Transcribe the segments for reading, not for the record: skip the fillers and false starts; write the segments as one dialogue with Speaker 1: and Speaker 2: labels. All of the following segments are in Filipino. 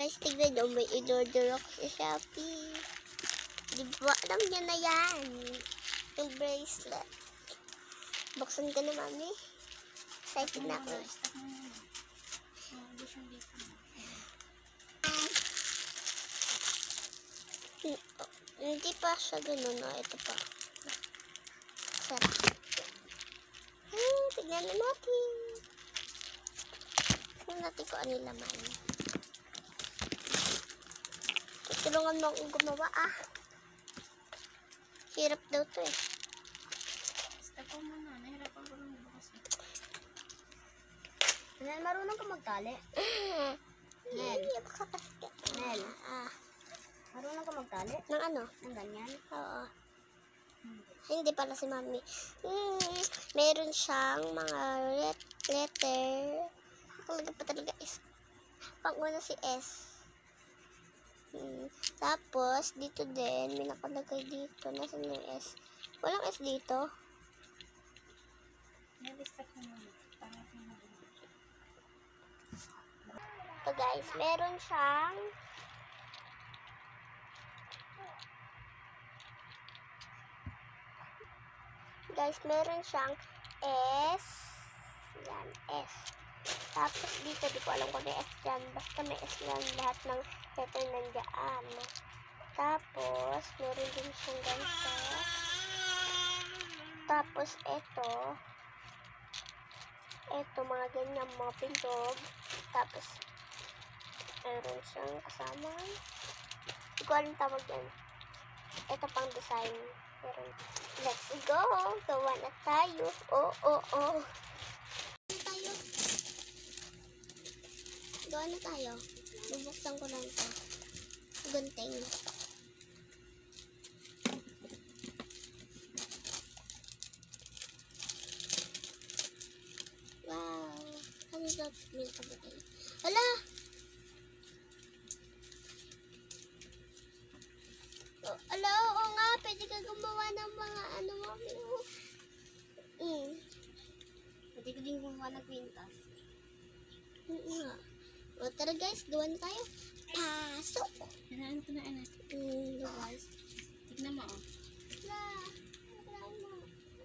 Speaker 1: Guys, tignan nyo, may in-order ako sa Shopee. Diba, alam nyo na yan. Yung bracelet. Buksan ko na, mami. Excited na ako. Hindi pa siya ganun, no? Ito pa. Sarap. Tignan na natin. Tignan natin kung ano yung laman. Tulungan mo akong gumawa, Hirap daw to,
Speaker 2: Stop ko muna. Nahirapan ko lang bukas.
Speaker 1: Nel, marunong ka magtali? Nel. Nel.
Speaker 2: Marunong ka magtali?
Speaker 1: Ng ano?
Speaker 2: Ng ganyan?
Speaker 1: Oo. Hindi pala si mami. Meron siyang mga letter. Talaga pa talaga is. Pang-una si S. Tapos, dito din, may nakalagay dito. Nasaan yung S? Walang S dito.
Speaker 2: Nabistak ko muna.
Speaker 1: So guys, meron siyang S. Yan, S. Tapos dito, di ko alam kung may S dyan. Basta may S lang lahat ng letter nandiyan. Tapos, meron din siyang ganito. Tapos, ito, mga ganyan, mga pindog. Tapos, meron siyang kasama. Hindi ko alam tawag yan. Ito pang design. Meron. Let's go! Gawa na tayo. Oh. Gawa na tayo. Bubuksan ko lang ito. Gunting. Wow! Ano daw may kabutay? Hala! Hala, oo nga. Pwede ka gumawa ng mga ano mo.
Speaker 2: Pwede ko din gumawa ng kwintas.
Speaker 1: O tara guys, gawan tayo. Pasok!
Speaker 2: Ano ko na anak?
Speaker 1: Guys.
Speaker 2: Tignan mo,
Speaker 1: Wala mo.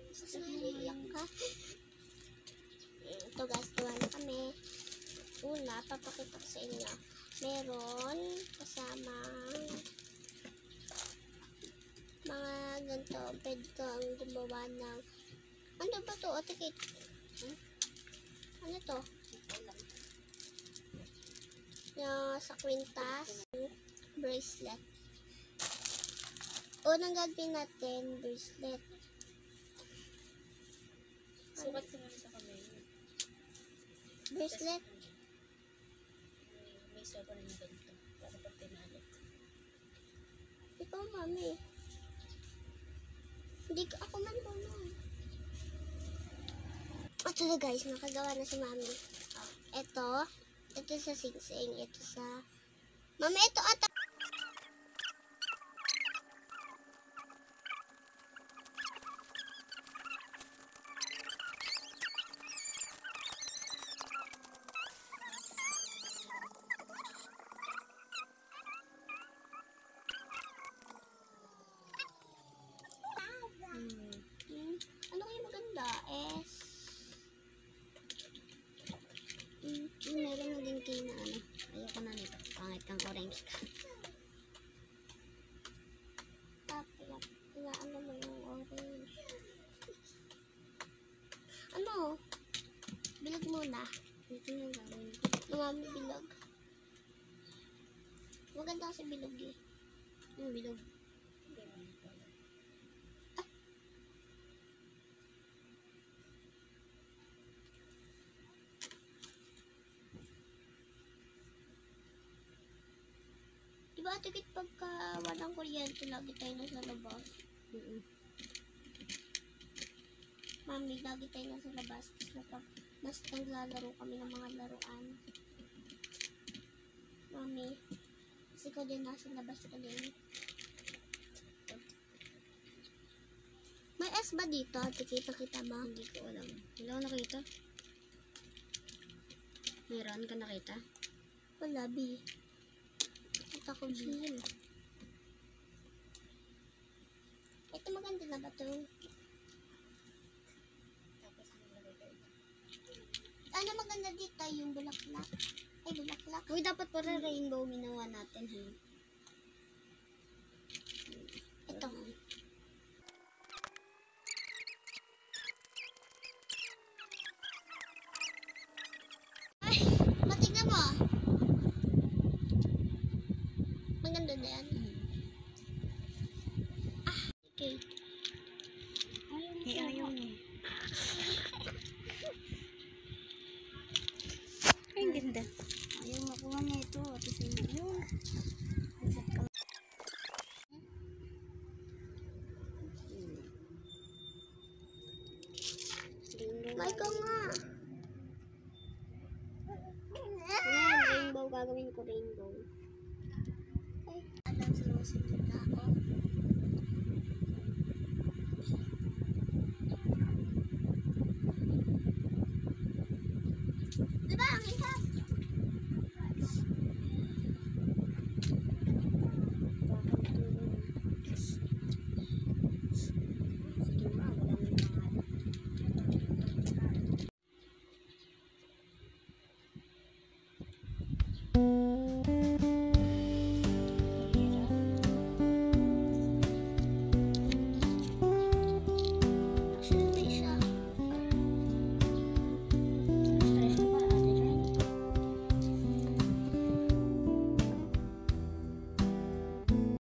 Speaker 1: Naiiyak ka. Ito guys, gawa na kami. Una, papakita ko sa inyo. Meron kasamang mga ganito. Pwede kang gumawa ng ano ba to? Ate Kate? Ano to? Yung sa kwintas. Bracelet. Unang gagawin natin, bracelet.
Speaker 2: sukat ko muna sa kamay.
Speaker 1: Bracelet.
Speaker 2: May sopa rin yung ganito. Para pag tinalik.
Speaker 1: Ikaw, mami. Hindi ka ako man po, Ito na guys, nakagawa na si mami. Ito sa singsing. Ito sa... Mami, ito ata. Ano kayo maganda? S. Meron na din kayo na ano.
Speaker 2: Ayoko na nito. Pangit kang orange ka.
Speaker 1: Tapos, ano mo yung orange. Ano? Bilog muna.
Speaker 2: Ito yung gawin.
Speaker 1: Lumami bilog. Maganda kasi bilog eh.
Speaker 2: Yung bilog.
Speaker 1: Diba tikit pagka walang kuryente, lagi tayo nasa labas? Mami, lagi tayo nasa labas. Tapos naglalaro kami ng mga laruan. Mami, kasi ko din nasa labas ka din. May S ba dito? Kita ba?
Speaker 2: Hindi ko alam. Wala ko nakita. Meron ka nakita?
Speaker 1: Wala, B. ako chill. Ito maganda na ba ito? Ano maganda dito? Yung bulaklak. Ay, bulaklak. Uy, dapat para rainbow minawa natin. Ha? Ito. Ay, matignan mo. Maganda na yan. Okay.
Speaker 2: Ayaw mo. Ay, ang ganda.
Speaker 1: Ayaw makuha niya ito. At isa yun. Michael nga. Ayan, rainbow. Gagawin ko rainbow. Okay. Alam sa susunod na ako. Diba, ang hirap?